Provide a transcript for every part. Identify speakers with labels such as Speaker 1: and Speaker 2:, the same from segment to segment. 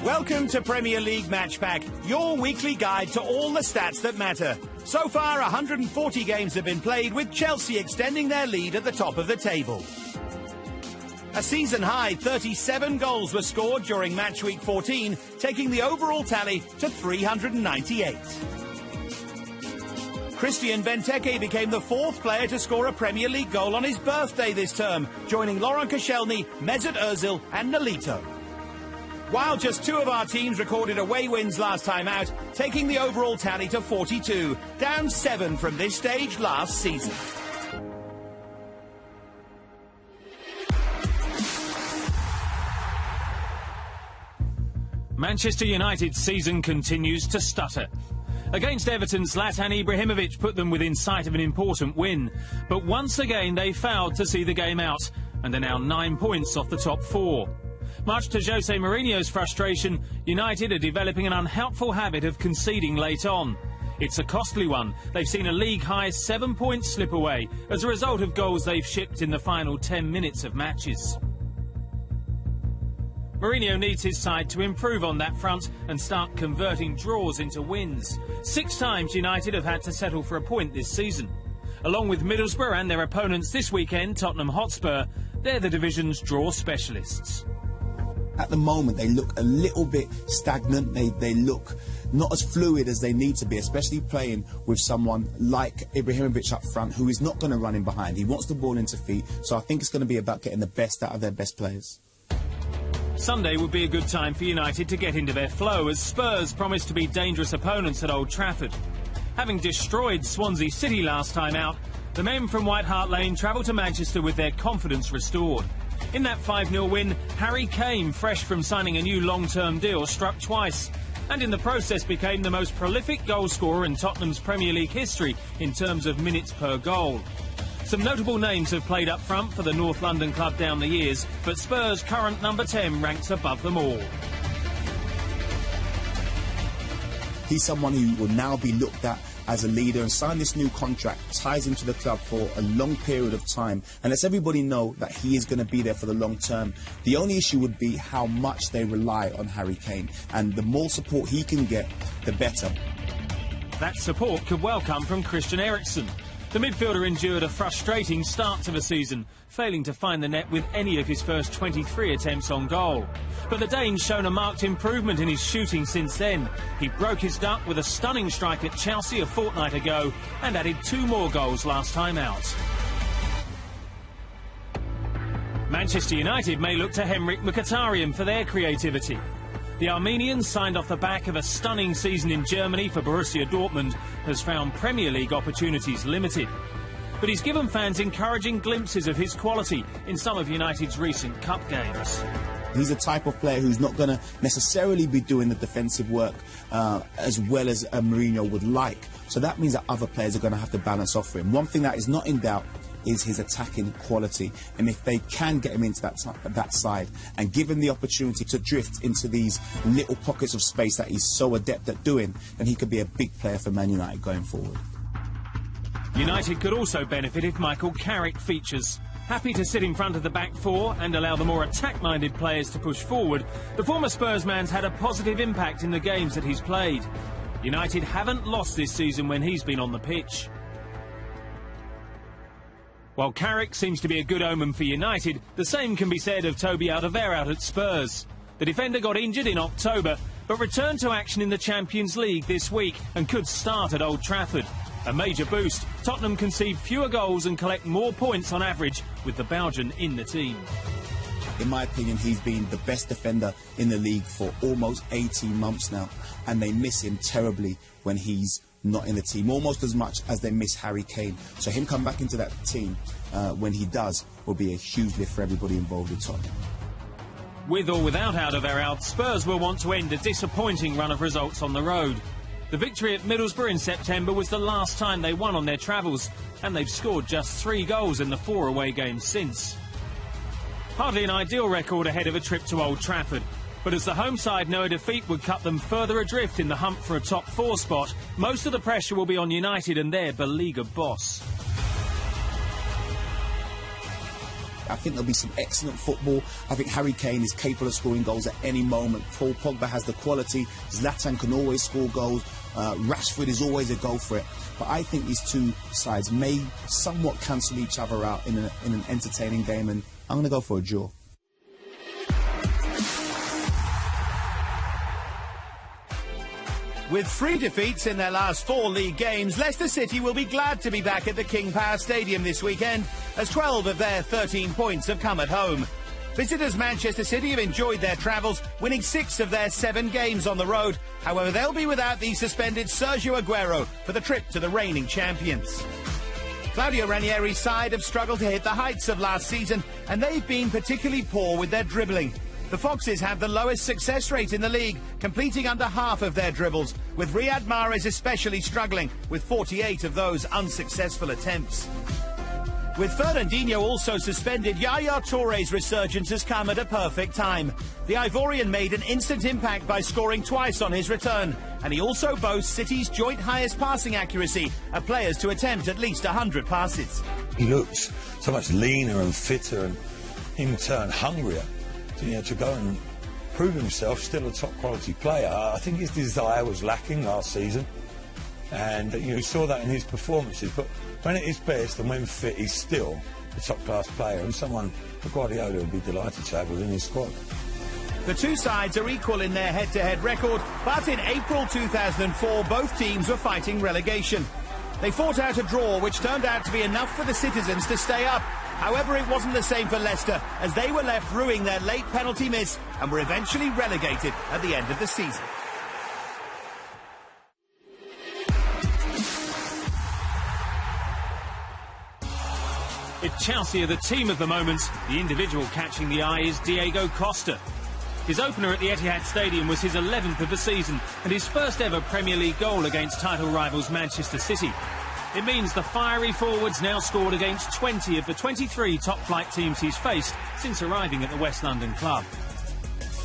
Speaker 1: Welcome to Premier League Match Pack, your weekly guide to all the stats that matter. So far, 140 games have been played, with Chelsea extending their lead at the top of the table. A season-high 37 goals were scored during match week 14, taking the overall tally to 398. Christian Benteke became the fourth player to score a Premier League goal on his birthday this term, joining Laurent Koscielny, Mesut Ozil and Nolito. While just two of our teams recorded away wins last time out, taking the overall tally to 42, down 7 from this stage last season.
Speaker 2: Manchester United's season continues to stutter. Against Everton, Zlatan Ibrahimovic put them within sight of an important win. But once again, they failed to see the game out and are now 9 points off the top 4. Much to Jose Mourinho's frustration, United are developing an unhelpful habit of conceding late on. It's a costly one. They've seen a league-high 7 points slip away as a result of goals they've shipped in the final 10 minutes of matches. Mourinho needs his side to improve on that front and start converting draws into wins. 6 times United have had to settle for a point this season. Along with Middlesbrough and their opponents this weekend, Tottenham Hotspur, they're the division's draw specialists.
Speaker 3: At the moment, they look a little bit stagnant. They look not as fluid as they need to be, especially playing with someone like Ibrahimovic up front, who is not going to run in behind. He wants the ball into feet, so I think it's going to be about getting the best out of their best players.
Speaker 2: Sunday would be a good time for United to get into their flow, as Spurs promise to be dangerous opponents at Old Trafford. Having destroyed Swansea City last time out, the men from White Hart Lane travel to Manchester with their confidence restored. In that 5-0 win, Harry Kane, fresh from signing a new long-term deal, struck twice, and in the process became the most prolific goalscorer in Tottenham's Premier League history in terms of minutes per goal. Some notable names have played up front for the North London club down the years, but Spurs' current number 10 ranks above them all.
Speaker 3: He's someone who will now be looked at as a leader, and sign this new contract ties him to the club for a long period of time and lets everybody know that he is going to be there for the long term. The only issue would be how much they rely on Harry Kane, and the more support he can get, the better.
Speaker 2: That support could well come from Christian Eriksen. The midfielder endured a frustrating start to the season, failing to find the net with any of his first 23 attempts on goal. But the Dane's shown a marked improvement in his shooting since then. He broke his duck with a stunning strike at Chelsea a fortnight ago and added 2 more goals last time out. Manchester United may look to Henrik Mkhitaryan for their creativity. The Armenian, signed off the back of a stunning season in Germany for Borussia Dortmund, has found Premier League opportunities limited. But he's given fans encouraging glimpses of his quality in some of United's recent cup games.
Speaker 3: He's a type of player who's not going to necessarily be doing the defensive work as well as Mourinho would like. So that means that other players are going to have to balance off for him. One thing that is not in doubt is his attacking quality, and if they can get him into that side and give him the opportunity to drift into these little pockets of space that he's so adept at doing, then he could be a big player for Man United going forward.
Speaker 2: United could also benefit if Michael Carrick features. Happy to sit in front of the back 4 and allow the more attack-minded players to push forward, the former Spurs man's had a positive impact in the games that he's played. United haven't lost this season when he's been on the pitch. While Carrick seems to be a good omen for United, the same can be said of Toby Alderweireld at Spurs. The defender got injured in October, but returned to action in the Champions League this week and could start at Old Trafford. A major boost. Tottenham concede fewer goals and collect more points on average with the Belgian in the team.
Speaker 3: In my opinion, he's been the best defender in the league for almost 18 months now, and they miss him terribly when he's not in the team, almost as much as they miss Harry Kane. So him come back into that team when he does will be a huge lift for everybody involved with Tottenham.
Speaker 2: With or without Alderweireld, Spurs will want to end a disappointing run of results on the road. The victory at Middlesbrough in September was the last time they won on their travels, and they've scored just 3 goals in the 4 away games since. Hardly an ideal record ahead of a trip to Old Trafford, but as the home side know a defeat would cut them further adrift in the hunt for a top 4 spot, most of the pressure will be on United and their beleaguered boss.
Speaker 3: I think there'll be some excellent football. I think Harry Kane is capable of scoring goals at any moment. Paul Pogba has the quality. Zlatan can always score goals. Rashford is always a goal threat. But I think these two sides may somewhat cancel each other out in an entertaining game, and I'm going to go for a draw.
Speaker 1: With 3 defeats in their last 4 league games, Leicester City will be glad to be back at the King Power Stadium this weekend, as 12 of their 13 points have come at home. Visitors Manchester City have enjoyed their travels, winning 6 of their 7 games on the road. However, they'll be without the suspended Sergio Aguero for the trip to the reigning champions. Claudio Ranieri's side have struggled to hit the heights of last season, and they've been particularly poor with their dribbling. The Foxes have the lowest success rate in the league, completing under half of their dribbles, with Riyad Mahrez especially struggling, with 48 of those unsuccessful attempts. With Fernandinho also suspended, Yaya Touré's resurgence has come at a perfect time. The Ivorian made an instant impact by scoring twice on his return, and he also boasts City's joint highest passing accuracy, of players to attempt at least 100 passes.
Speaker 4: He looks so much leaner and fitter and in turn hungrier. To go and prove himself, still a top quality player. I think his desire was lacking last season, and you saw that in his performances. But when at his best and when fit, he's still a top class player, and someone that Guardiola would be delighted to have within his squad.
Speaker 1: The two sides are equal in their head-to-head record, but in April 2004, both teams were fighting relegation. They fought out a draw, which turned out to be enough for the citizens to stay up. However, it wasn't the same for Leicester, as they were left rueing their late penalty miss and were eventually relegated at the end of the season.
Speaker 2: If Chelsea are the team of the moment, the individual catching the eye is Diego Costa. His opener at the Etihad Stadium was his 11th of the season and his first ever Premier League goal against title rivals Manchester City. It means the fiery forward's now scored against 20 of the 23 top-flight teams he's faced since arriving at the West London club.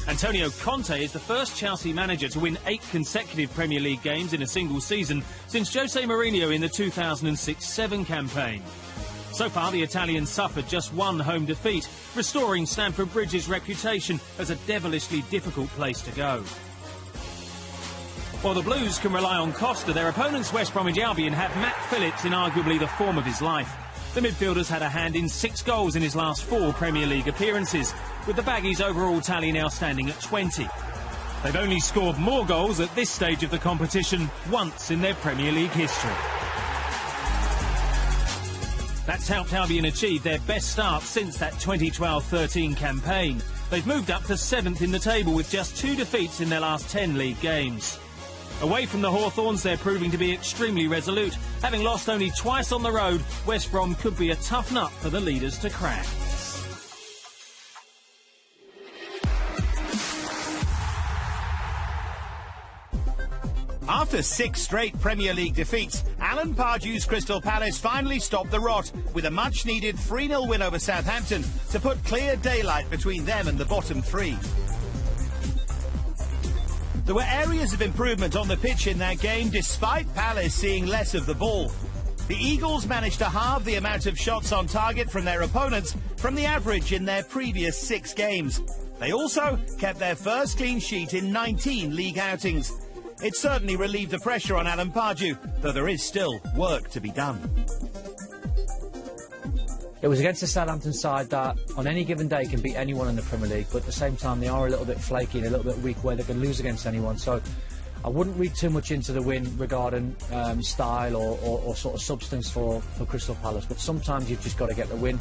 Speaker 2: Antonio Conte is the first Chelsea manager to win 8 consecutive Premier League games in a single season since Jose Mourinho in the 2006-07 campaign. So far, the Italian suffered just 1 home defeat, restoring Stamford Bridge's reputation as a devilishly difficult place to go. While the Blues can rely on Costa, their opponents West Bromwich Albion have Matt Phillips in arguably the form of his life. The midfielder's had a hand in 6 goals in his last 4 Premier League appearances, with the Baggies' overall tally now standing at 20. They've only scored more goals at this stage of the competition once in their Premier League history. That's helped Albion achieve their best start since that 2012-13 campaign. They've moved up to 7th in the table with just 2 defeats in their last 10 league games. Away from the Hawthorns, they're proving to be extremely resolute. Having lost only twice on the road, West Brom could be a tough nut for the leaders to crack.
Speaker 1: After 6 straight Premier League defeats, Alan Pardew's Crystal Palace finally stopped the rot with a much-needed 3-0 win over Southampton to put clear daylight between them and the bottom 3. There were areas of improvement on the pitch in that game, despite Palace seeing less of the ball. The Eagles managed to halve the amount of shots on target from their opponents from the average in their previous 6 games. They also kept their first clean sheet in 19 league outings. It certainly relieved the pressure on Alan Pardew, though there is still work to be done.
Speaker 5: It was against the Southampton side that on any given day can beat anyone in the Premier League, but at the same time they are a little bit flaky and a little bit weak where they can lose against anyone. So I wouldn't read too much into the win regarding style or sort of substance for Crystal Palace, but sometimes you've just got to get the win.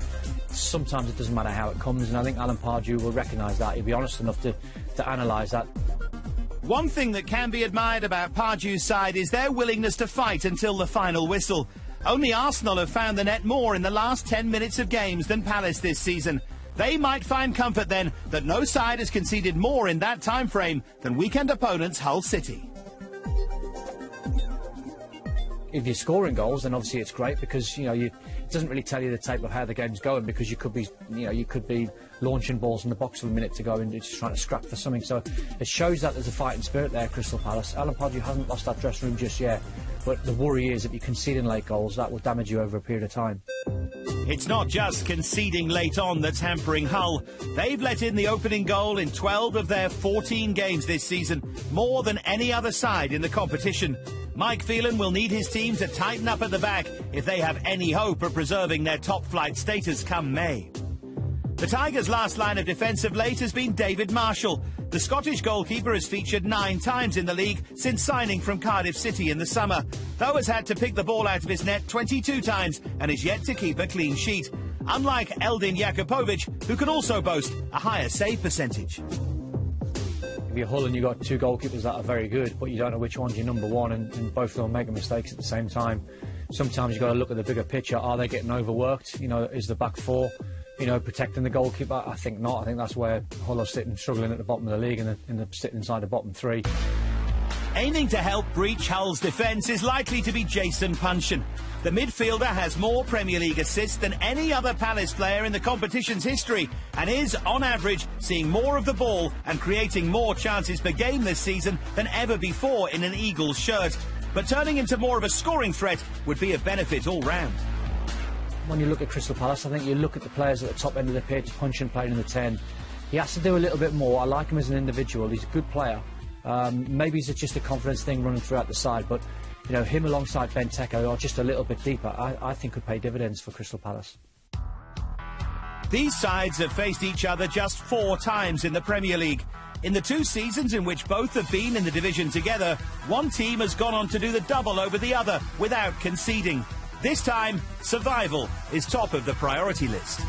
Speaker 5: Sometimes it doesn't matter how it comes, and I think Alan Pardew will recognise that. He'll be honest enough to analyse that.
Speaker 1: One thing that can be admired about Pardew's side is their willingness to fight until the final whistle. Only Arsenal have found the net more in the last 10 minutes of games than Palace this season. They might find comfort then that no side has conceded more in that time frame than weekend opponents Hull City.
Speaker 5: If you're scoring goals, then obviously it's great because it doesn't really tell you the tape of how the game's going, because you could be launching balls in the box with a minute to go and just trying to scrap for something. So it shows that there's a fighting spirit there, Crystal Palace. Alan Pardew hasn't lost that dressing room just yet, but the worry is if you're conceding late goals, that will damage you over a period of time.
Speaker 1: It's not just conceding late on that's hampering Hull. They've let in the opening goal in 12 of their 14 games this season, more than any other side in the competition. Mike Phelan will need his team to tighten up at the back if they have any hope of preserving their top-flight status come May. The Tigers' last line of defence of late has been David Marshall. The Scottish goalkeeper has featured 9 times in the league since signing from Cardiff City in the summer, though has had to pick the ball out of his net 22 times and is yet to keep a clean sheet, unlike Eldin Jakupovic, who can also boast a higher save percentage.
Speaker 5: If you're Hull and you've got 2 goalkeepers that are very good, but you don't know which one's your number one, and both of them making mistakes at the same time, sometimes you've got to look at the bigger picture. Are they getting overworked? You know, is the back four, you know, protecting the goalkeeper? I think not. I think that's where Hull are sitting struggling at the bottom of the league and sitting inside the bottom 3.
Speaker 1: Aiming to help breach Hull's defence is likely to be Jason Puncheon. The midfielder has more Premier League assists than any other Palace player in the competition's history and is, on average, seeing more of the ball and creating more chances per game this season than ever before in an Eagles shirt. But turning into more of a scoring threat would be a benefit all round.
Speaker 5: When you look at Crystal Palace, I think you look at the players at the top end of the pitch. Puncheon playing in the 10. He has to do a little bit more. I like him as an individual. He's a good player. Maybe it's just a confidence thing running throughout the side, but you know, him alongside Benteke or just a little bit deeper, I think could pay dividends for Crystal Palace.
Speaker 1: These sides have faced each other just 4 times in the Premier League. In the 2 seasons in which both have been in the division together, one team has gone on to do the double over the other without conceding. This time, survival is top of the priority list.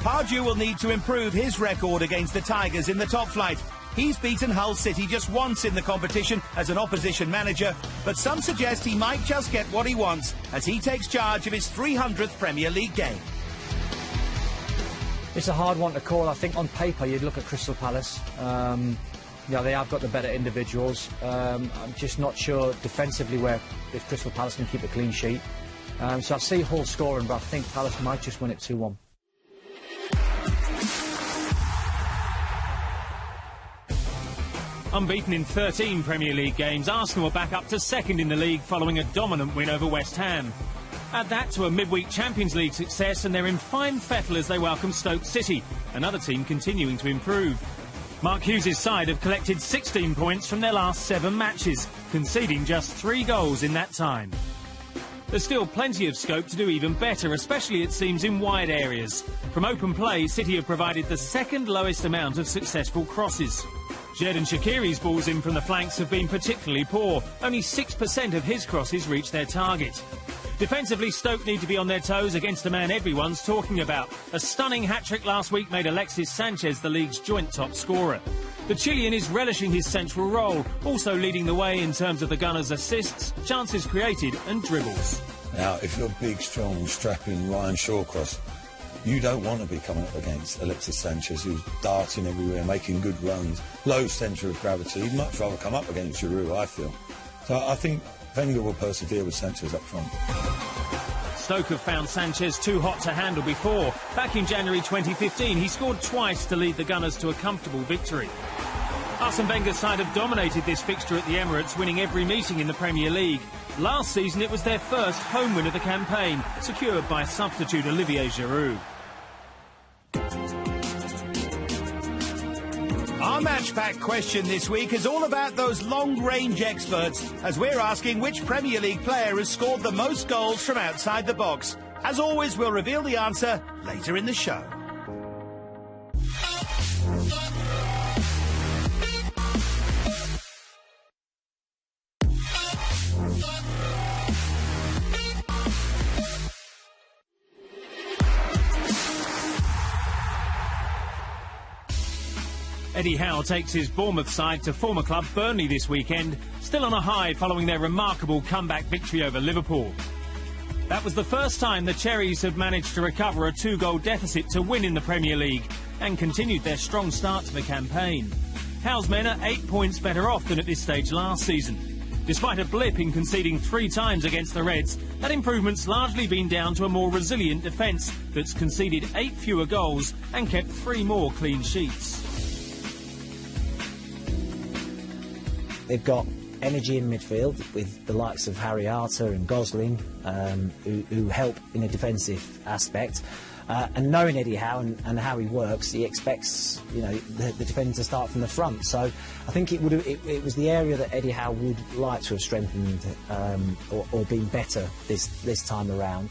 Speaker 1: Pardew will need to improve his record against the Tigers in the top flight. He's beaten Hull City just once in the competition as an opposition manager, but some suggest he might just get what he wants as he takes charge of his 300th Premier League game.
Speaker 5: It's a hard one to call. I think on paper you'd look at Crystal Palace. You know, they have got the better individuals. I'm just not sure defensively if Crystal Palace can keep a clean sheet. So I see Hull scoring, but I think Palace might just win it 2-1.
Speaker 2: Unbeaten in 13 Premier League games, Arsenal are back up to second in the league following a dominant win over West Ham. Add that to a midweek Champions League success and they're in fine fettle as they welcome Stoke City, another team continuing to improve. Mark Hughes' side have collected 16 points from their last 7 matches, conceding just 3 goals in that time. There's still plenty of scope to do even better, especially it seems in wide areas. From open play, City have provided the second lowest amount of successful crosses. Xherdan Shaqiri's balls in from the flanks have been particularly poor. Only 6% of his crosses reach their target. Defensively, Stoke need to be on their toes against a man everyone's talking about. A stunning hat-trick last week made Alexis Sanchez the league's joint top scorer. The Chilean is relishing his central role, also leading the way in terms of the Gunners' assists, chances created and dribbles.
Speaker 4: Now, if you're big, strong, strapping Ryan Shawcross, you don't want to be coming up against Alexis Sanchez, who's darting everywhere, making good runs, low centre of gravity. He'd much rather come up against Giroud, I feel. So I think Wenger will persevere with Sanchez up front.
Speaker 2: Stoke have found Sanchez too hot to handle before. Back in January 2015, he scored twice to lead the Gunners to a comfortable victory. Arsene Wenger's side have dominated this fixture at the Emirates, winning every meeting in the Premier League. Last season, it was their first home win of the campaign, secured by substitute Olivier Giroud.
Speaker 1: Our match pack question this week is all about those long-range experts, as we're asking which Premier League player has scored the most goals from outside the box. As always, we'll reveal the answer later in the show.
Speaker 2: Eddie Howe takes his Bournemouth side to former club Burnley this weekend, still on a high following their remarkable comeback victory over Liverpool. That was the first time the Cherries have managed to recover a 2-goal deficit to win in the Premier League and continued their strong start to the campaign. Howe's men are 8 points better off than at this stage last season. Despite a blip in conceding 3 times against the Reds, that improvement's largely been down to a more resilient defence that's conceded 8 fewer goals and kept 3 more clean sheets.
Speaker 6: They've got energy in midfield with the likes of Harry Arter and Gosling, who help in a defensive aspect. And knowing Eddie Howe and how he works, he expects the defender to start from the front. So I think it was the area that Eddie Howe would like to have strengthened or been better this time around.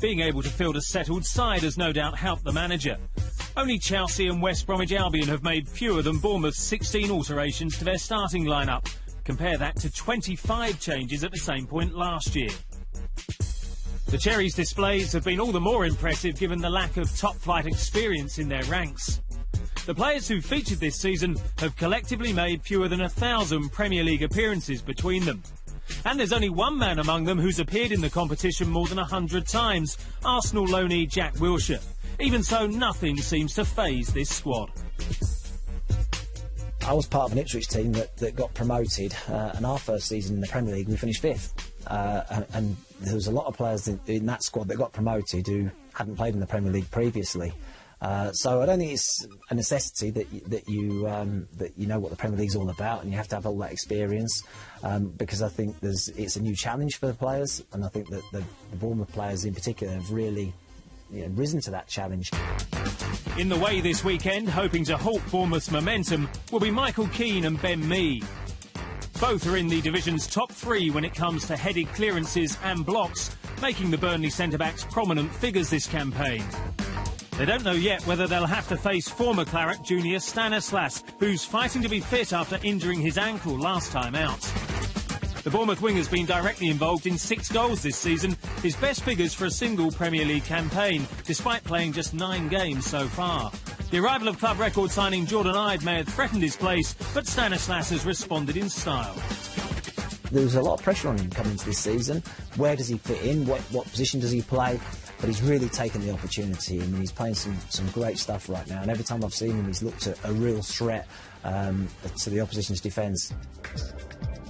Speaker 2: Being able to field a settled side has no doubt helped the manager. Only Chelsea and West Bromwich Albion have made fewer than Bournemouth's 16 alterations to their starting lineup. Compare that to 25 changes at the same point last year. The Cherries' displays have been all the more impressive given the lack of top-flight experience in their ranks. The players who featured this season have collectively made fewer than 1,000 Premier League appearances between them. And there's only one man among them who's appeared in the competition more than 100 times, Arsenal loanee Jack Wilshere. Even so, nothing seems to faze this squad.
Speaker 6: I was part of an Ipswich team that got promoted, and our first season in the Premier League we finished 5th. And there was a lot of players in that squad that got promoted who hadn't played in the Premier League previously. So I don't think it's a necessity that you know what the Premier League's all about, and you have to have all that experience, because I think it's a new challenge for the players, and I think that the Bournemouth players in particular have really risen to that challenge.
Speaker 2: In the way this weekend, hoping to halt Bournemouth's momentum, will be Michael Keane and Ben Mee. Both are in the division's top 3 when it comes to headed clearances and blocks, making the Burnley centre-backs prominent figures this campaign. They don't know yet whether they'll have to face former Claret junior Stanislas, who's fighting to be fit after injuring his ankle last time out. The Bournemouth winger's been directly involved in 6 goals this season, his best figures for a single Premier League campaign, despite playing just 9 games so far. The arrival of club record signing Jordan Ibe may have threatened his place, but Stanislas has responded in style.
Speaker 6: There was a lot of pressure on him coming into this season. Where does he fit in? What position does he play? But he's really taken the opportunity, and he's playing some great stuff right now. And every time I've seen him, he's looked at a real threat to the opposition's defence.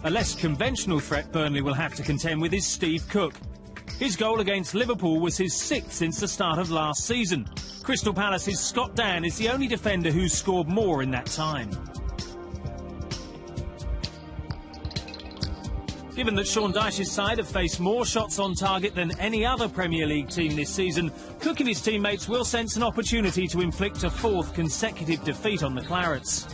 Speaker 2: A less conventional threat Burnley will have to contend with is Steve Cook. His goal against Liverpool was his 6th since the start of last season. Crystal Palace's Scott Dann is the only defender who's scored more in that time. Given that Sean Dyche's side have faced more shots on target than any other Premier League team this season, Cook and his teammates will sense an opportunity to inflict a 4th consecutive defeat on the Clarets.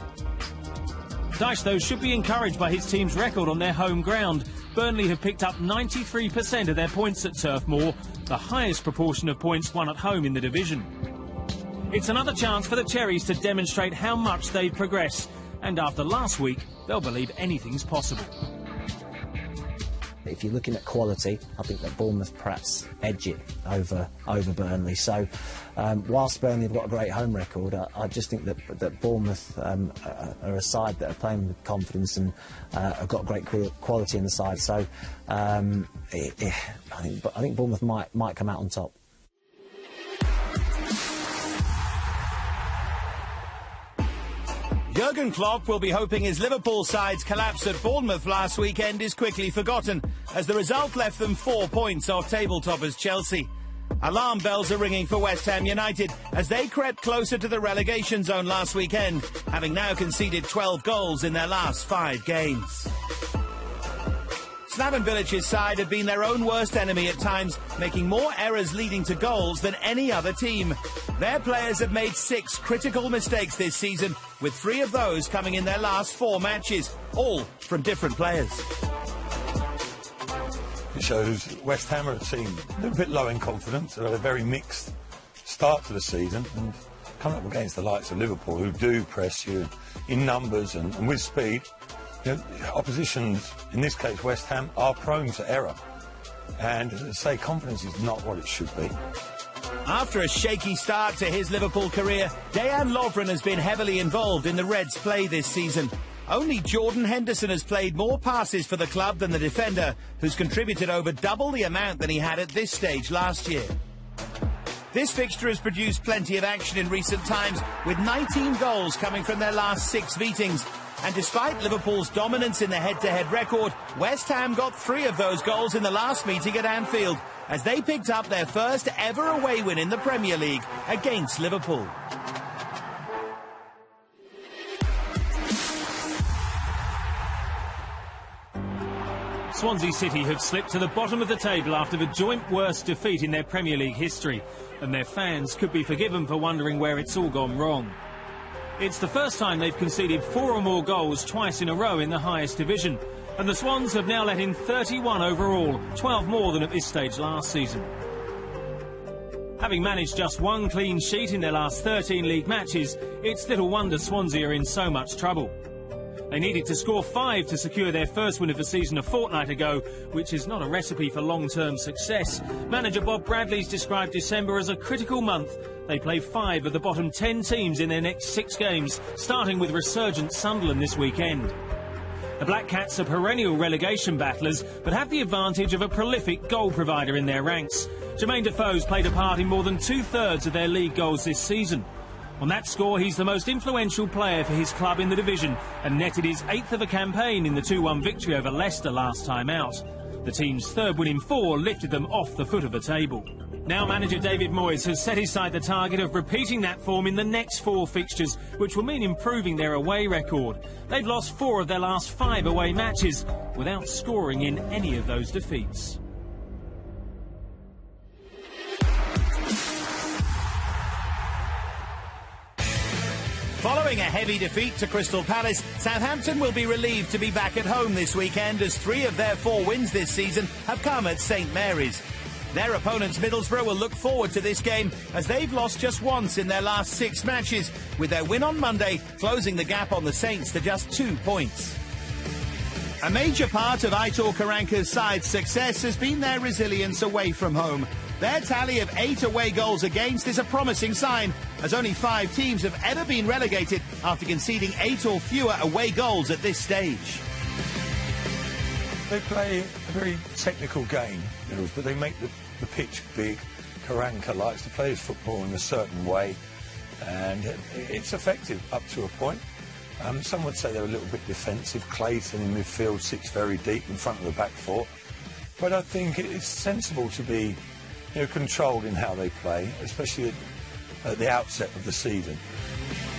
Speaker 2: Dyche, though, should be encouraged by his team's record on their home ground. Burnley have picked up 93% of their points at Turf Moor, the highest proportion of points won at home in the division. It's another chance for the Cherries to demonstrate how much they've progressed, and after last week, they'll believe anything's possible.
Speaker 6: If you're looking at quality, I think that Bournemouth perhaps edge it over Burnley. So whilst Burnley have got a great home record, I just think that Bournemouth are a side that are playing with confidence and have got great quality in the side. So I think Bournemouth might come out on top.
Speaker 1: Jurgen Klopp will be hoping his Liverpool side's collapse at Bournemouth last weekend is quickly forgotten, as the result left them 4 points off table-toppers Chelsea. Alarm bells are ringing for West Ham United as they crept closer to the relegation zone last weekend, having now conceded 12 goals in their last 5 games. Slaven Bilic's side have been their own worst enemy at times, making more errors leading to goals than any other team. Their players have made 6 critical mistakes this season, with 3 of those coming in their last 4 matches, all from different players.
Speaker 4: It shows West Ham are a team a bit low in confidence. They've had a very mixed start to the season, and coming up against the likes of Liverpool, who do press you in numbers and with speed. Oppositions, in this case West Ham, are prone to error. And as I say, confidence is not what it should be.
Speaker 1: After a shaky start to his Liverpool career, Dejan Lovren has been heavily involved in the Reds' play this season. Only Jordan Henderson has played more passes for the club than the defender, who's contributed over double the amount than he had at this stage last year. This fixture has produced plenty of action in recent times, with 19 goals coming from their last 6 meetings. And despite Liverpool's dominance in the head-to-head record, West Ham got 3 of those goals in the last meeting at Anfield, as they picked up their first ever away win in the Premier League against Liverpool.
Speaker 2: Swansea City have slipped to the bottom of the table after the joint worst defeat in their Premier League history, and their fans could be forgiven for wondering where it's all gone wrong. It's the first time they've conceded 4 or more goals twice in a row in the highest division, and the Swans have now let in 31 overall, 12 more than at this stage last season. Having managed just 1 clean sheet in their last 13 league matches, it's little wonder Swansea are in so much trouble. They needed to score 5 to secure their first win of the season a fortnight ago, which is not a recipe for long-term success. Manager Bob Bradley's described December as a critical month. They play 5 of the bottom 10 teams in their next 6 games, starting with resurgent Sunderland this weekend. The Black Cats are perennial relegation battlers, but have the advantage of a prolific goal provider in their ranks. Jermaine Defoe's played a part in more than 2/3 of their league goals this season. On that score, he's the most influential player for his club in the division and netted his 8th of a campaign in the 2-1 victory over Leicester last time out. The team's 3rd win in 4 lifted them off the foot of the table. Now manager David Moyes has set aside the target of repeating that form in the next 4 fixtures, which will mean improving their away record. They've lost 4 of their last 5 away matches without scoring in any of those defeats.
Speaker 1: Following a heavy defeat to Crystal Palace, Southampton will be relieved to be back at home this weekend as 3 of their 4 wins this season have come at St Mary's. Their opponents, Middlesbrough, will look forward to this game as they've lost just once in their last 6 matches, with their win on Monday closing the gap on the Saints to just 2 points. A major part of Aitor Karanka's side's success has been their resilience away from home. Their tally of 8 away goals against is a promising sign, as only 5 teams have ever been relegated after conceding 8 or fewer away goals at this stage.
Speaker 4: They play a very technical game, but they make the pitch big. Karanka likes to play his football in a certain way, and it's effective up to a point. Some would say they're a little bit defensive. Clayton in midfield sits very deep in front of the back 4. But I think it's sensible to be controlled in how they play, especially at the outset of the season.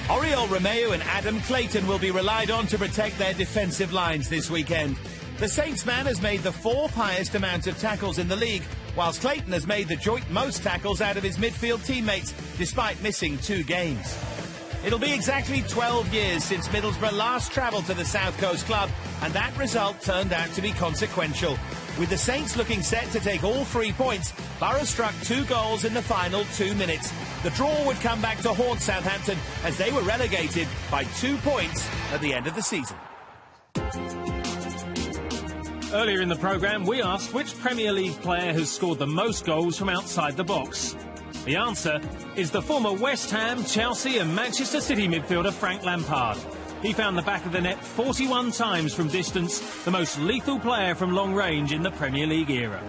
Speaker 1: Oriol Romeu and Adam Clayton will be relied on to protect their defensive lines this weekend. The Saints man has made the 4th highest amount of tackles in the league, whilst Clayton has made the joint most tackles out of his midfield teammates, despite missing 2 games. It'll be exactly 12 years since Middlesbrough last travelled to the South Coast club, and that result turned out to be consequential. With the Saints looking set to take all 3 points, Borough struck 2 goals in the final 2 minutes. The draw would come back to haunt Southampton as they were relegated by 2 points at the end of the season.
Speaker 2: Earlier in the programme, we asked which Premier League player has scored the most goals from outside the box. The answer is the former West Ham, Chelsea and Manchester City midfielder Frank Lampard. He found the back of the net 41 times from distance, the most lethal player from long range in the Premier League era.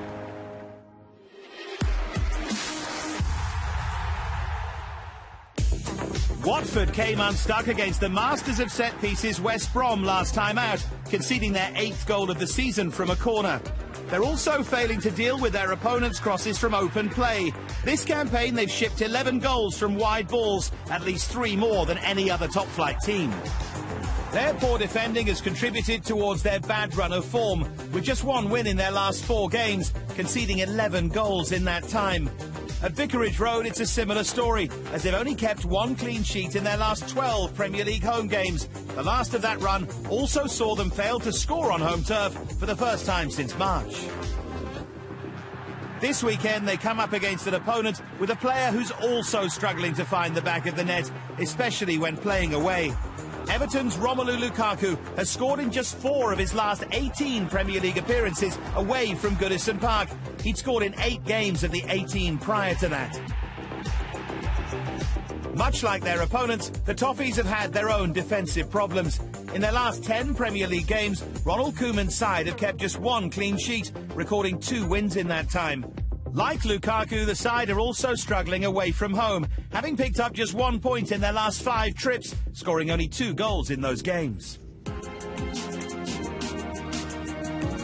Speaker 1: Watford came unstuck against the masters of set pieces West Brom last time out, conceding their 8th goal of the season from a corner. They're also failing to deal with their opponents' crosses from open play. This campaign they've shipped 11 goals from wide balls, at least 3 more than any other top-flight team. Their poor defending has contributed towards their bad run of form, with just 1 win in their last 4 games, conceding 11 goals in that time. At Vicarage Road, it's a similar story, as they've only kept 1 clean sheet in their last 12 Premier League home games. The last of that run also saw them fail to score on home turf for the first time since March. This weekend, they come up against an opponent with a player who's also struggling to find the back of the net, especially when playing away. Everton's Romelu Lukaku has scored in just 4 of his last 18 Premier League appearances away from Goodison Park. He'd scored in 8 games of the 18 prior to that. Much like their opponents, the Toffees have had their own defensive problems. In their last 10 Premier League games, Ronald Koeman's side have kept just 1 clean sheet, recording 2 wins in that time. Like Lukaku, the side are also struggling away from home, having picked up just 1 point in their last 5 trips, scoring only 2 goals in those games.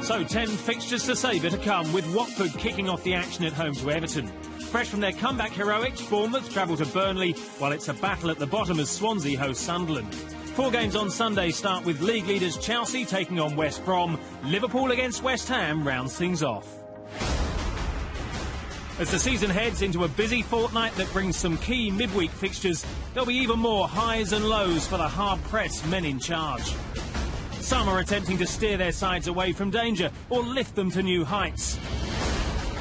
Speaker 2: So 10 fixtures to savour to come, with Watford kicking off the action at home to Everton. Fresh from their comeback heroics, Bournemouth travel to Burnley, while it's a battle at the bottom as Swansea host Sunderland. 4 games on Sunday start with league leaders Chelsea taking on West Brom. Liverpool against West Ham rounds things off. As the season heads into a busy fortnight that brings some key midweek fixtures, there'll be even more highs and lows for the hard-pressed men in charge. Some are attempting to steer their sides away from danger or lift them to new heights.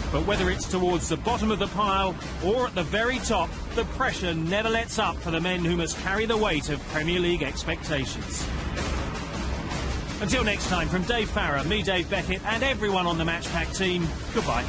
Speaker 2: But whether it's towards the bottom of the pile or at the very top, the pressure never lets up for the men who must carry the weight of Premier League expectations. Until next time, from Dave Farrer, me Dave Beckett and everyone on the Matchpack team, goodbye.